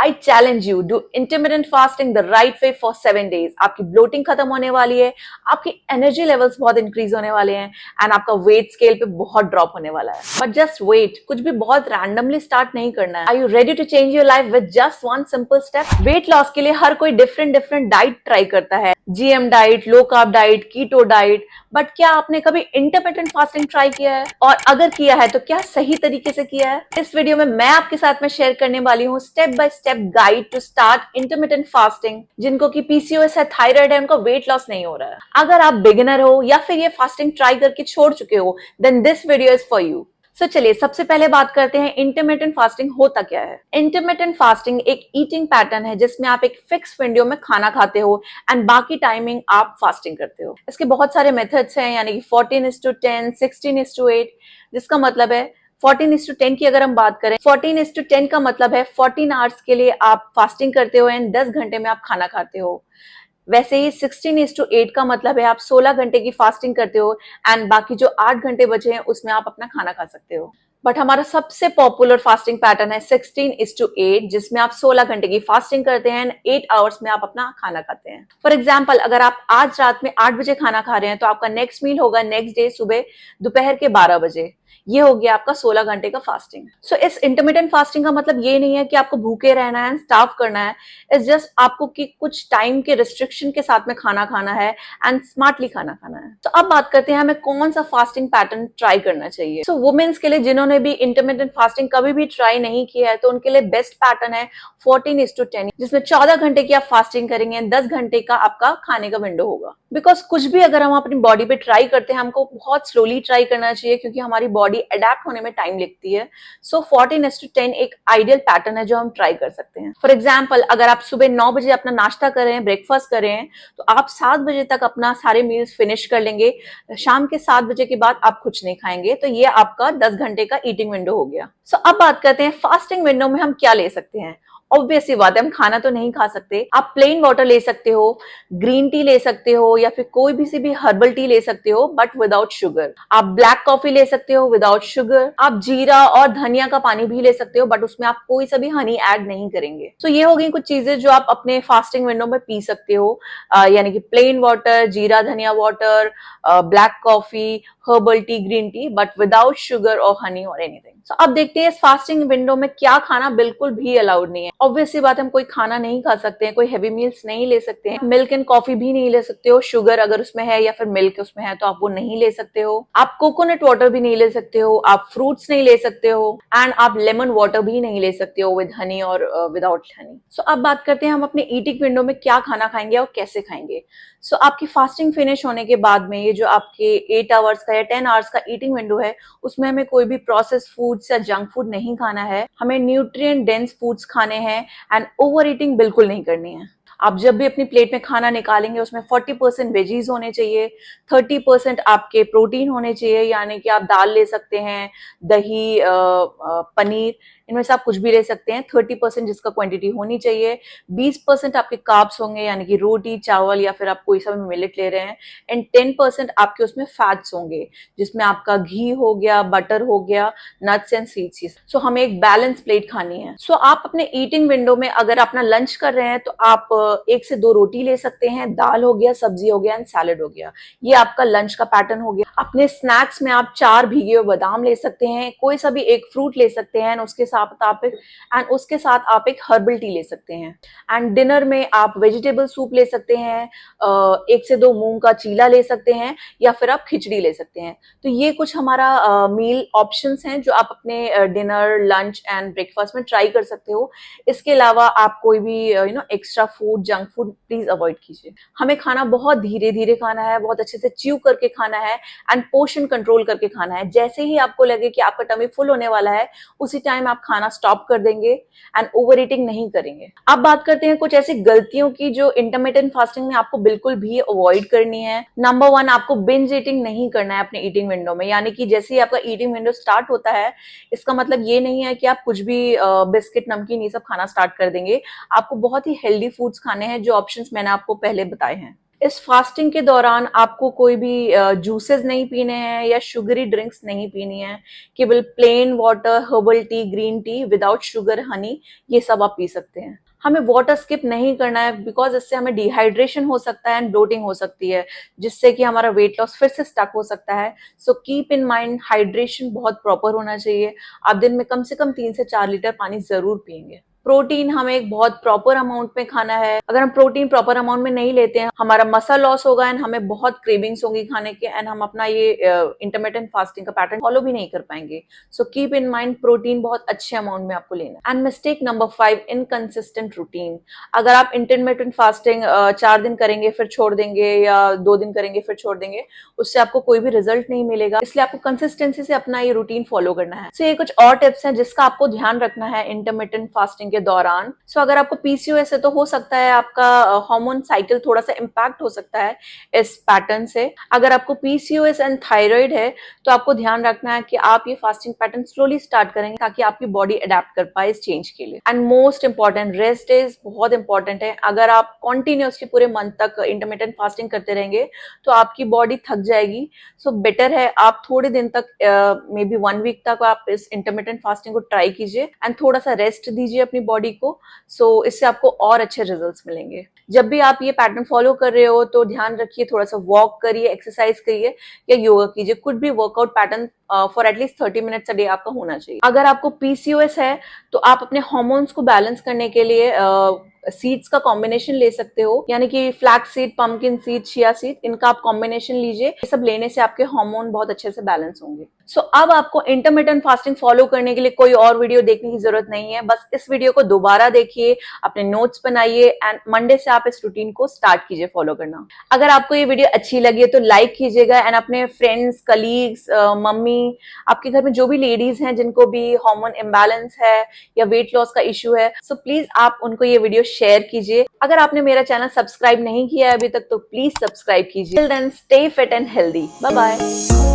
I challenge you, do intermittent fasting the right way for 7 days। आपकी bloating खत्म होने वाली है, आपकी एनर्जी लेवल्स बहुत इंक्रीज होने वाले हैं एंड आपका वेट स्केल पे बहुत ड्रॉप होने वाला है। बट जस्ट वेट, कुछ भी बहुत रैंडमली स्टार्ट नहीं करना है। Are you ready to change your life with just one simple step? Weight loss के लिए हर कोई डिफरेंट डाइट ट्राई करता है, GM diet, low carb diet, keto diet, but क्या आपने कभी इंटरमिटेंट फास्टिंग ट्राई किया है? और अगर किया है तो क्या सही तरीके से किया है? इस वीडियो में मैं आपके साथ में शेयर करने वाली हूँ step by step guide to start intermittent fasting. जिनको की पीसीओएस है, थायराइड है, उनको वेट लॉस नहीं हो रहा है। अगर आप बिगिनर हो या फिर ये फास्टिंग ट्राई करके छोड़ चुके हो, then this video is for you. So चलिए सबसे पहले बात करते हैं इंटरमिटेंट फास्टिंग होता क्या है। इंटरमिटेंट फास्टिंग एक ईटिंग पैटर्न है जिसमें आप एक फिक्स विंडो में खाना खाते हो एंड बाकी टाइमिंग आप फास्टिंग करते हो। इसके बहुत सारे मेथड्स हैं, यानी कि 14:10, 16:8, जिसका मतलब है 14:10 की अगर हम बात करें, 14:10 का मतलब है 14 आवर्स के लिए आप फास्टिंग करते हो एंड 10 घंटे में आप खाना खाते हो। वैसे ही 16:8 का मतलब है आप 16 घंटे की फास्टिंग करते हो एंड बाकी जो 8 घंटे बचे हैं उसमें आप अपना खाना खा सकते हो। बट हमारा सबसे पॉपुलर फास्टिंग पैटर्न है 16:8, जिसमें आप 16 घंटे की फास्टिंग करते हैं एंड 8 आवर्स में आप अपना खाना खाते हैं। फॉर एग्जाम्पल, अगर आप आज रात में 8 बजे खाना खा रहे हैं तो आपका नेक्स्ट मील होगा नेक्स्ट डे सुबह दोपहर के 12 बजे। ये हो गया आपका 16 घंटे का फास्टिंग। सो इस इंटरमिटेंट फास्टिंग का मतलब ये नहीं है कि आपको भूखे रहना है, स्टार्व करना है। इट्स जस्ट आपको कि कुछ टाइम के रिस्ट्रिक्शन के साथ में खाना खाना है एंड स्मार्टली खाना खाना है। तो अब बात करते हैं हमें कौन सा फास्टिंग पैटर्न ट्राई करना चाहिए। सो वुमेन्स के लिए जिन्होंने भी इंटरमिटेंट फास्टिंग कभी भी ट्राई नहीं किया है तो उनके लिए बेस्ट पैटर्न है 14:10, जिसमें 14 घंटे की आप फास्टिंग करेंगे, 10 घंटे का आपका खाने का विंडो होगा। बिकॉज कुछ भी अगर हम अपनी बॉडी पे ट्राई करते हैं, हमको बहुत स्लोली ट्राई करना चाहिए क्योंकि हमारी बॉडी अडेप्ट होने में टाइम लगती है। सो 14:10 एक आइडियल पैटर्न है जो हम ट्राई कर सकते हैं। फॉर एग्जाम्पल, अगर आप सुबह 9 बजे अपना नाश्ता कर रहे हैं, ब्रेकफास्ट कर रहे हैं, तो आप 7 बजे तक अपना सारे मील्स फिनिश कर लेंगे। शाम के 7 बजे के बाद आप कुछ नहीं खाएंगे, तो ये आपका 10 घंटे का ईटिंग विंडो हो गया। सो अब बात करते हैं फास्टिंग विंडो में हम क्या ले सकते हैं। ऑब्वियसली बात है, हम खाना तो नहीं खा सकते। आप प्लेन वाटर ले सकते हो, ग्रीन टी ले सकते हो, या फिर कोई भी सी भी हर्बल टी ले सकते हो बट विदाउट शुगर। आप ब्लैक कॉफी ले सकते हो विदाउट शुगर। आप जीरा और धनिया का पानी भी ले सकते हो बट उसमें आप कोई सा भी हनी ऐड नहीं करेंगे। तो ये हो गई कुछ चीजें जो आप अपने फास्टिंग विंडो में पी सकते हो, यानी कि प्लेन वाटर, जीरा धनिया water, black coffee, herbal tea, green tea, but without sugar और हनी और एनीथिंग। सो अब देखते हैं इस फास्टिंग विंडो में क्या खाना बिल्कुल भी अलाउड नहीं है। ऑब्वियसली बात है, हम कोई खाना नहीं खा सकते हैं, कोई हैवी मील्स नहीं ले सकते हैं, मिल्क एंड कॉफी भी नहीं ले सकते हो। शुगर अगर उसमें है या फिर मिल्क उसमें है तो आप वो नहीं ले सकते हो। आप कोकोनट वाटर भी नहीं ले सकते हो, आप फ्रूट्स नहीं ले सकते हो एंड आप लेमन वाटर भी नहीं ले सकते हो विद हनी और विदाउट हनी। सो अब बात करते हैं हम अपने ईटिंग विंडो में क्या खाना खाएंगे और कैसे खाएंगे। सो आपकी फास्टिंग फिनिश होने के बाद में ये जो आपके 8 आवर्स का या 10 आवर्स का ईटिंग विंडो है, उसमें हमें कोई भी प्रोसेस्ड फूड्स या जंक फूड नहीं खाना है। हमें न्यूट्रिएंट डेंस फूड्स खाने हैं एंड ओवर ईटिंग बिल्कुल नहीं करनी है। आप जब भी अपनी प्लेट में खाना निकालेंगे उसमें 40% वेजीज होने चाहिए, 30% आपके प्रोटीन होने चाहिए, यानी कि आप दाल ले सकते हैं, दही, पनीर, इनमें से आप कुछ भी ले सकते हैं। 30% जिसका क्वांटिटी होनी चाहिए। 20% आपके कार्ब्स होंगे, यानी कि रोटी, चावल या फिर आप कोई सा भी मिलेट ले रहे हैं, एंड 10% आपके उसमें फैट्स होंगे, जिसमें आपका घी हो गया, बटर हो गया, नट्स एंड सीड्स। सो हमें एक बैलेंस प्लेट खानी है। सो आप अपने ईटिंग विंडो में अगर अपना लंच कर रहे हैं तो आप 1 से 2 रोटी ले सकते हैं, दाल हो गया, सब्जी हो गया एंड सैलेड हो गया। ये आपका लंच का पैटर्न हो गया। अपने स्नैक्स में आप 4 भीगे हुए बादाम ले सकते हैं, कोई सा भी एक फ्रूट ले सकते हैं, उसके साथ आप एक हर्बल टी ले सकते हैं। एंड डिनर में आप वेजिटेबल सूप ले सकते हैं, 1 से 2 मूंग का चीला ले सकते हैं, या फिर आप खिचड़ी ले सकते हैं। तो ये कुछ हमारा मील ऑप्शंस हैं जो आप अपने डिनर, लंच एंड ब्रेकफास्ट में ट्राई कर सकते हो। इसके अलावा आप कोई भी extra food, junk food please avoid कीजिए। हमें खाना बहुत धीरे धीरे खाना है, बहुत अच्छे से च्यू करके खाना है एंड पोर्शन कंट्रोल करके खाना है। जैसे ही आपको लगे कि आपका टमी फुल होने वाला है, उसी टाइम आप खाना स्टॉप कर देंगे एंड ओवर ईटिंग नहीं करेंगे। अब बात करते हैं कुछ ऐसी गलतियों की जो इंटरमिटेंट फास्टिंग में आपको बिल्कुल भी अवॉइड करनी है। नंबर 1, आपको बिंज ईटिंग नहीं करना है अपने ईटिंग विंडो में, यानी कि जैसे ही आपका ईटिंग विंडो स्टार्ट होता है, इसका मतलब ये नहीं है कि आप कुछ भी बिस्किट, नमकीन, ये सब खाना स्टार्ट कर देंगे। आपको बहुत ही हेल्दी फूड्स खाने हैं, जो ऑप्शंस मैंने आपको पहले बताए हैं। इस फास्टिंग के दौरान आपको कोई भी जूसेस नहीं पीने हैं या शुगरी ड्रिंक्स नहीं पीनी है, केवल plain water, herbal tea, green tea without sugar, Honey, ये सब आप पी सकते हैं। हमें वाटर स्किप नहीं करना है बिकॉज इससे हमें डिहाइड्रेशन हो सकता है एंड ब्लोटिंग हो सकती है, जिससे कि हमारा वेट लॉस फिर से स्टक हो सकता है। So keep in mind, hydration बहुत प्रॉपर होना चाहिए। आप दिन में कम से कम 3 से 4 लीटर पानी जरूर पिएंगे। प्रोटीन हमें एक बहुत प्रॉपर अमाउंट में खाना है। अगर हम प्रोटीन प्रॉपर अमाउंट में नहीं लेते हैं, हमारा मसल लॉस होगा एंड हमें बहुत क्रेविंग्स होंगी खाने के, एंड हम अपना ये इंटरमिटेंट फास्टिंग का पैटर्न फॉलो भी नहीं कर पाएंगे। So keep in mind, protein बहुत अच्छे अमाउंट में आपको लेना है। And mistake number 5, inconsistent routine. अगर आप इंटरमिटेंट फास्टिंग 4 दिन करेंगे फिर छोड़ देंगे या 2 दिन करेंगे फिर छोड़ देंगे, उससे आपको कोई भी रिजल्ट नहीं मिलेगा। इसलिए आपको कंसिस्टेंसी से अपना ये रूटीन फॉलो करना है। सो ये कुछ और टिप्स हैं जिसका आपको ध्यान रखना है इंटरमिटेंट फास्टिंग के दौरान। सो अगर आपको पीसीओएस है तो हो सकता है आपका हार्मोन साइकिल थोड़ा सा इंपैक्ट हो सकता है इस पैटर्न से। अगर आपको पीसीओएस एंड थायराइड है तो आपको ध्यान रखना है कि आप ये फास्टिंग पैटर्न स्लोली स्टार्ट करेंगे ताकि आपकी बॉडी अडेप्ट कर पाए इस चेंज के लिए। And most important, rest is बहुत इंपॉर्टेंट है। अगर आप कॉन्टिन्यूसली पूरे मंथ तक इंटरमिटेंट फास्टिंग करते रहेंगे तो आपकी बॉडी थक जाएगी। सो बेटर है आप थोड़े दिन तक, मे बी 1 वीक तक आप इस इंटरमिटेंट फास्टिंग को ट्राई कीजिए एंड थोड़ा सा रेस्ट दीजिए अपनी बॉडी को। सो इससे आपको और अच्छे रिजल्ट्स मिलेंगे। जब भी आप ये पैटर्न फॉलो कर रहे हो तो ध्यान रखिए, थोड़ा सा वॉक करिए, एक्सरसाइज करिए या योगा कीजिए। कुछ भी workout pattern for at least 30 minutes a day आपका होना चाहिए। अगर आपको पीसीओएस है तो आप अपने हार्मोन्स को बैलेंस करने के लिए सीड्स का कॉम्बिनेशन ले सकते हो, यानी कि flax seed, pumpkin seed, chia seed, इनका आप कॉम्बिनेशन लीजिए। ये सब लेने से आपके हार्मोन बहुत अच्छे से बैलेंस होंगे। सो अब आपको इंटरमिटेंट फास्टिंग फॉलो करने के लिए कोई और वीडियो देखने की जरूरत नहीं है। बस इस वीडियो को दोबारा देखिए, अपने नोट्स बनाइए एंड मंडे से आप इस रूटीन को स्टार्ट कीजिए फॉलो करना। अगर आपको ये वीडियो अच्छी लगी है तो लाइक कीजिएगा एंड अपने फ्रेंड्स, कलीग्स, मम्मी, आपके घर में जो भी लेडीज हैं जिनको भी हार्मोन इम्बैलेंस है या वेट लॉस का इश्यू है, सो प्लीज आप उनको ये वीडियो शेयर कीजिए। अगर आपने मेरा चैनल सब्सक्राइब नहीं किया है अभी तक तो प्लीज सब्सक्राइब कीजिए। Till then stay fit and healthy. Bye bye.